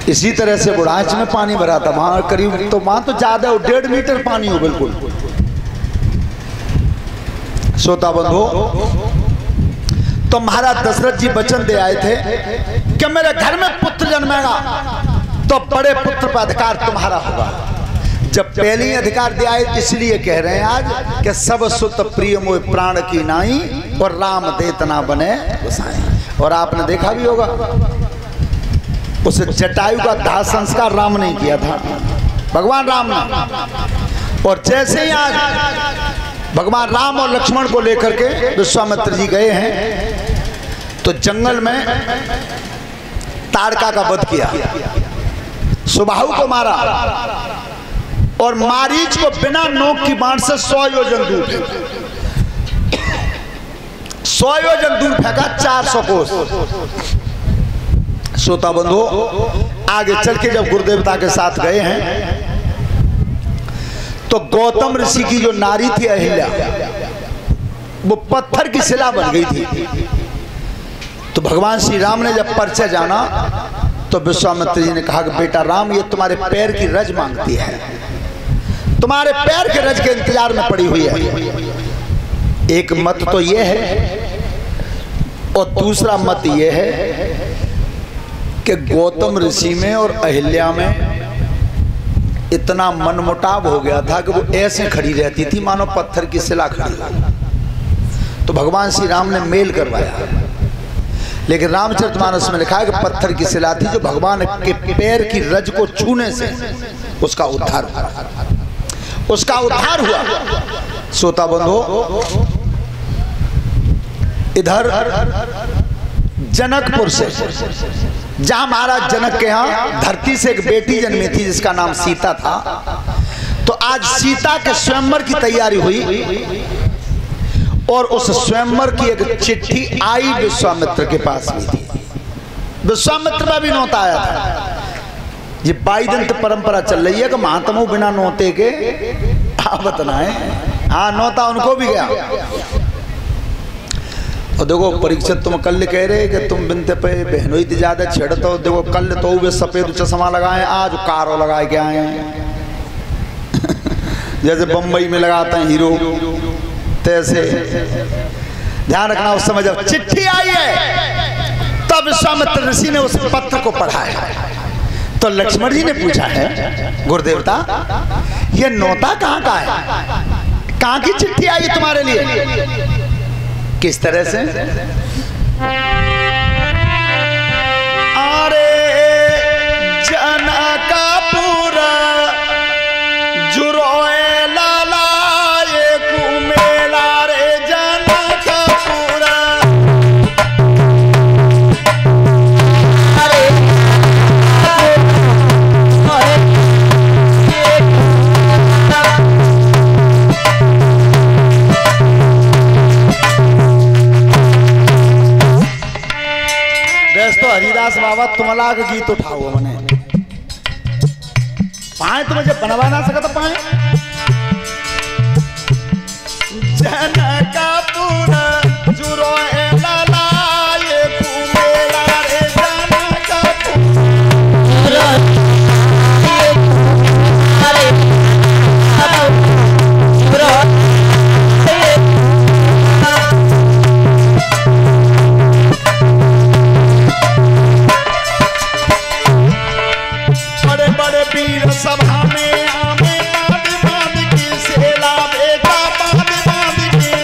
इसी तरह से बुढ़ाच में पानी भरा था, वहां करीब तो वहां तो ज्यादा हो, 1.5 मीटर पानी हो बिल्कुल। श्रोता बंधु, तो महाराज दशरथ जी वचन दे आए थे कि मेरे घर में पुत्र जन्मेगा तो बड़े पुत्र पर अधिकार तुम्हारा होगा। जब पहले अधिकार दे आए, इसलिए कह रहे हैं आज कि सब सुत प्रिय मोह प्राण की नाई और राम देत ना बने गोसाई। और आपने देखा भी होगा उस जटायु का दाह संस्कार राम ने किया था, भगवान राम ने। और जैसे ही आज भगवान राम और लक्ष्मण को लेकर के विश्वामित्र जी गए हैं तो जंगल में ताड़का का वध किया, सुबाहु को मारा और मारीच को बिना नोक की बाण से 100 योजन दूर 100 योजन दूर फेंका, 400 कोस। श्रोता बंधु, आगे चल के जब गुरुदेवता के साथ गए हैं तो गौतम ऋषि की जो नारी थी अहिल्या, वो पत्थर की शिला बन गई थी। तो भगवान श्री राम ने जब परिचय जाना तो विश्वामित्र जी ने कहा कि बेटा राम, ये तुम्हारे पैर की रज मांगती है, तुम्हारे पैर के रज के इंतजार में पड़ी हुई है। एक मत तो ये है और दूसरा मत ये है कि गौतम ऋषि में और अहिल्या में इतना मनमुटाव हो गया था कि वो ऐसे खड़ी रहती थी मानो पत्थर की शिला खड़ी। तो भगवान श्री राम ने मेल करवाया, लेकिन रामचरितमानस में लिखा है कि पत्थर की शिला थी जो भगवान के पैर की रज को छूने से उसका उद्धार हुआ, उसका उद्धार हुआ। श्रोता बंधु, इधर जनकपुर से, जहां महाराज जनक के यहाँ धरती से एक बेटी जन्मी थी जिसका नाम सीता था, तो आज सीता के स्वयंवर की तैयारी हुई और उस स्वयंवर की एक चिट्ठी आई विश्वामित्र के पास भी थी। विश्वामित्र में भी नौता आया था। ये 22 दिन तक परंपरा चल रही है कि महात्मा बिना नौते के बताना है। हाँ, नौता उनको भी गया। और देखो परीक्षित, तुम कल कह रहे कि तुम बिनते पे बहनों ही ज्यादा छेड़ते हो। देखो कल तो वे सफेद चश्मा लगाए, आज कारो लगाए के आए हैं जैसे बम्बई में लगाते हैं हीरो, तैसे ध्यान रखना। उस समय जब चिट्ठी आई है तब विश्वामित्र ऋषि ने उस पत्र को पढ़ा है। तो लक्ष्मण जी ने पूछा है, गुरुदेवता ये नौता कहाँ का है, कहाँ की चिट्ठी आई तुम्हारे लिए, किस तरह से? अरे जनकपुर जुरोए लाला ये कुमेला रे जनकपुर। तो हरिदास बाबा तुमला का गीत उठाओ मने पाए, तो मुझे बनवा ना सका तो पाए। जनकपुर जुरोए लाला ये कुमेला रे जनकपुर। वीर सभा में आमे बांध बांध के सेला बेटा बांध बांध के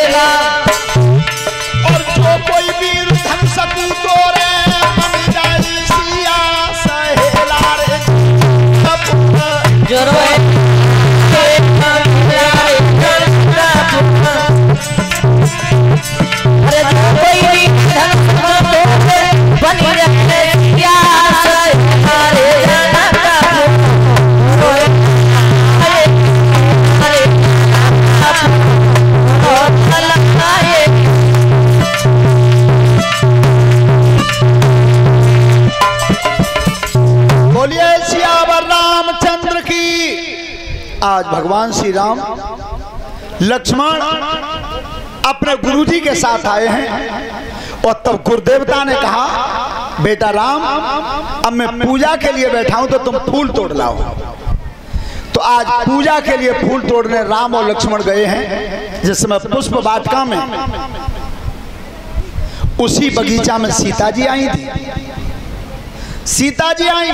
सहेला। और जो कोई वीर धन सकू तोरे बन जाई सिया सहेला रे जो रोए अरे जो कोई भी धन सकू बन जाए सिया सहेला रे बोलिए सियावर रामचंद्र की। आज भगवान श्री राम लक्ष्मण अपने गुरुजी के साथ आए हैं और तब गुरुदेवता ने कहा बेटा राम अब मैं पूजा के लिए बैठा हूं तो तुम फूल तोड़ लाओ। तो आज पूजा के लिए फूल तोड़ने राम और लक्ष्मण गए हैं। जिस समय पुष्प वाटिका में उसी बगीचा में सीता जी आई थी। सीता जी आई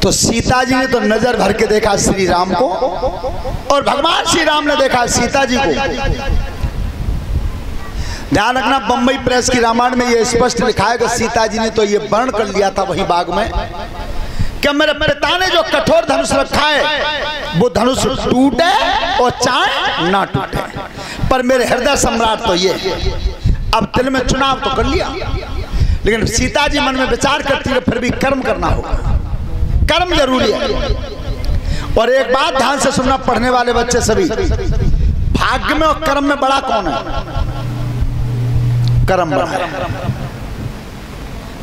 तो सीता जी ने तो नजर भर के देखा श्री राम को और भगवान श्री राम ने देखा सीता जी को। ध्यान रखना बंबई प्रेस की रामायण में यह स्पष्ट लिखा है कि सीता जी ने तो यह वर्ण कर लिया था वही बाग में कि मेरे पिता ने जो कठोर धनुष रखा है वो धनुष टूटे और चाहे ना टूटे, पर मेरे हृदय सम्राट तो ये अब दिल में चुनाव तो कर लिया। लेकिन सीता जी मन में विचार करती है फिर भी कर्म करना होगा, कर्म जरूरी है। और एक बात ध्यान से सुनना पढ़ने वाले बच्चे सभी, भाग्य में और कर्म में बड़ा कौन है? कर्म बड़ा है।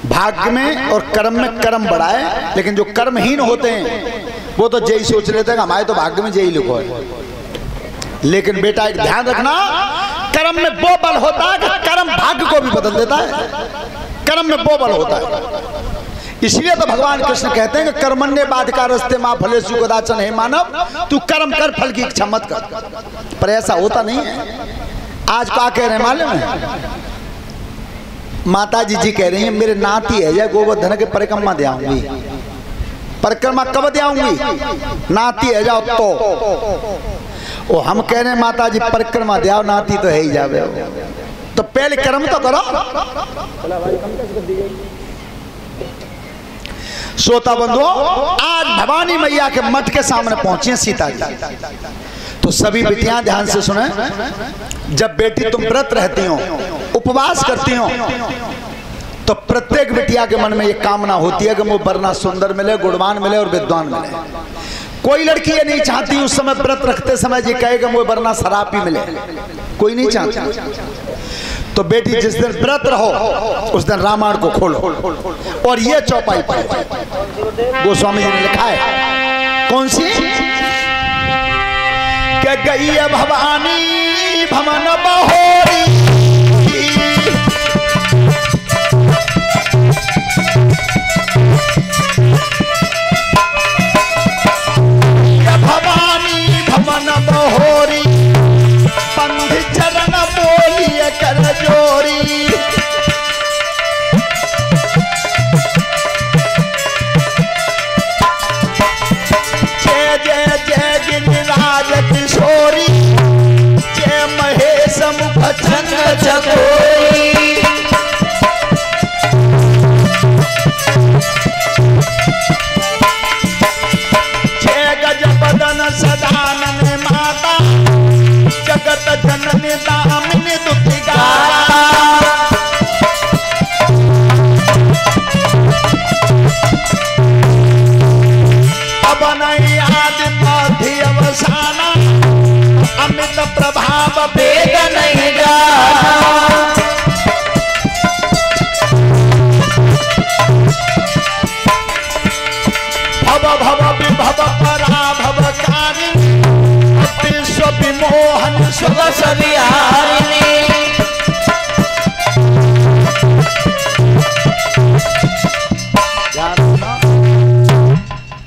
भाग्य में और कर्म में कर्म बड़ा है, लेकिन जो कर्महीन होते हैं वो तो यही सोच लेते हैं कि हमारे तो भाग्य में यही लिखो है। लेकिन बेटा एक ध्यान रखना, कर्म में वो बल होता है कि कर्म भाग्य को भी बदल देता है। कर्म में वो बल होता है। इसलिए तो भगवान कृष्ण कहते हैं कि कर्मण्य बाधिका रस्ते मां फलेषु कदाचन हे मानव, तू कर्म कर फल की इच्छा मत कर। पर ऐसा होता नहीं है। आज क्या कह रहे हैं मालूम है? माता जी कह रही है मेरे नाती है या गोवर्धन के परिक्रमा दे आऊंगी। परिक्रमा कब दे आऊंगी? नाती है जाओ तो वो हम कह रहे हैं माता जी परिक्रमा दे आओ, नाती तो है ही जावे। तो पहले कर्म तो करो। श्रोता बंधुओं, आज भवानी मैया के मठ के सामने पहुंची सीता जी। तो सभी बेटियां ध्यान से सुने, जब बेटी तुम व्रत रहती हो, उपवास करती हो, तो प्रत्येक बिटिया के मन में ये कामना होती है कि वो वरना सुंदर मिले, गुणवान मिले और विद्वान मिले। कोई लड़की ये नहीं चाहती उस समय व्रत रखते समय ये कहेगा वो वरना शराब ही मिले, कोई नहीं चाहती। तो बेटी जिस दिन व्रत रहो उस दिन रामायण को खोलो और ये चौपाई पढ़ो। गोस्वामी जी ने लिखा है कौन सी? कि गई है भवानी भवन बहोरी, भवानी भवन बहोरी, पंथ चरण बोलिए कर जोरी। जय जय जय गिरिराज किशोरी, जय महेश मुख चंद्र चकोरी। जय गजबदन सदानंद माता, जगत जननी दामिनी दुतिगाता। अब नहीं आदि पाधि अवसाना, अमित प्रभाव वेद नहीं जाना। भव भव विभव पराभव कारी, विश्व विमोहन सुगस विहारिणी।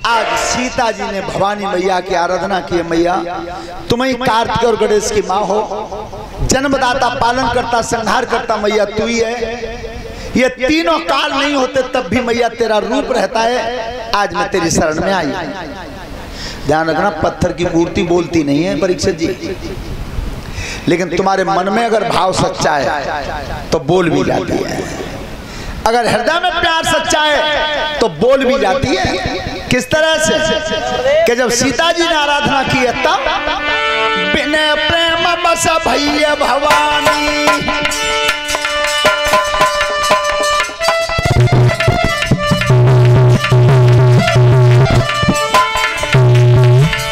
आज सीता जी ने भवानी मैया की आराधना की है। मैया तुम ही कार्तिक और गणेश की माँ हो, जन्मदाता, पालन करता, संहार करता मैया तू ही है। ये तीनों काल नहीं होते तब भी मैया तेरा रूप रहता है। आज मैं तेरी शरण में आई। ध्यान रखना, पत्थर की मूर्ति बोलती नहीं है परीक्षित जी। लेकिन तुम्हारे मन में अगर भाव सच्चा है तो बोल भी जाती है। अगर हृदय में प्यार सच्चा है तो बोल भी जाती है। किस तरह से कि जब सीता जी ने आराधना की है तब बिने प्रेम बस भैया भवानी,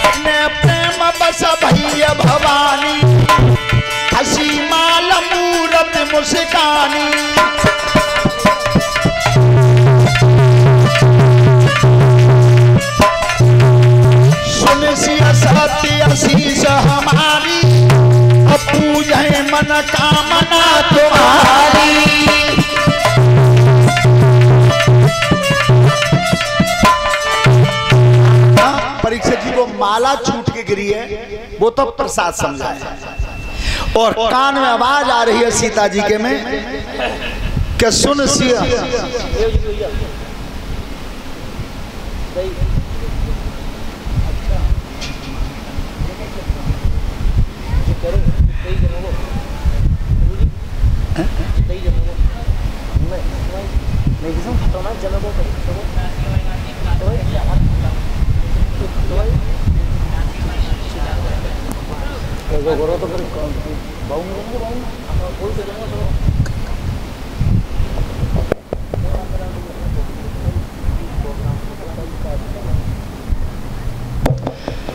बिने प्रेम बस भैया भवानी, हसी माल मूरत मुस्कानी, शीश हमारी पूजे मन कामना तुम्हारी। परीक्षित जी को माला छूट के गिरी है वो तो प्रसाद समझा है, और कान में आवाज आ रही है सीता जी के में कि सुन सिया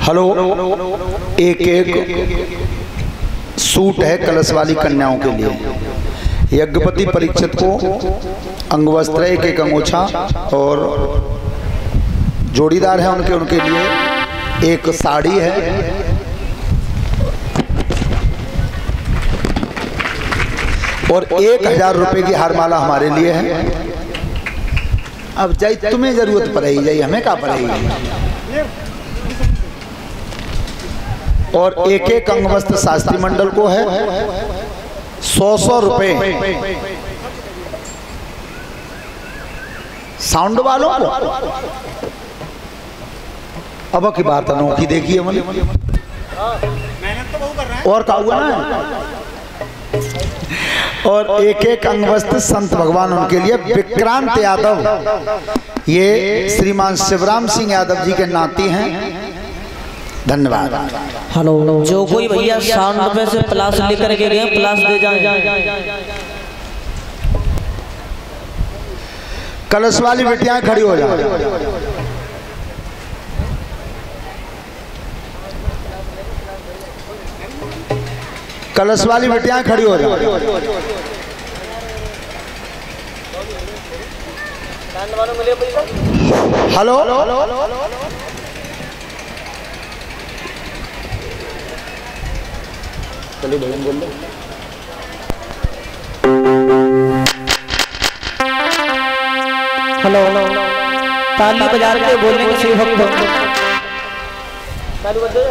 हेलो, एक एक सूट है कलश वाली कन्याओं के लिए। यज्ञपति परीक्षित को अंगवस्त्र, एक एक अंगोछा, और जोड़ीदार है उनके लिए एक साड़ी है, और 1000 रुपए की हारमाला हमारे लिए है। अब जाई तुम्हें जरूरत पड़ेगी, जाई हमें क्या पड़ेगी। और एक एक अंगवस्त्र शास्त्री मंडल को है 100 रुपए। साउंड वालों को अब की बात अनोखी देखिए, मेहनत तो बहुत कर रहा है। और क्या हुआ ना, और एक एक अंगवस्त्र संत भगवान उनके लिए। विक्रांत यादव ये श्रीमान शिवराम सिंह यादव जी के नाती हैं। धन्यवाद। हेलो, जो कोई भैया 100 रुपए से प्लास लेकर के गए प्लास दे जाए। कलश वाली बेटियां खड़ी हो जाए। कलश वाली बेटियां खड़ी हो जाए। हेलो, चलिए भजन बोल लो। हेलो, ताली बजा के बोलने के शिव भक्त ताली बजा।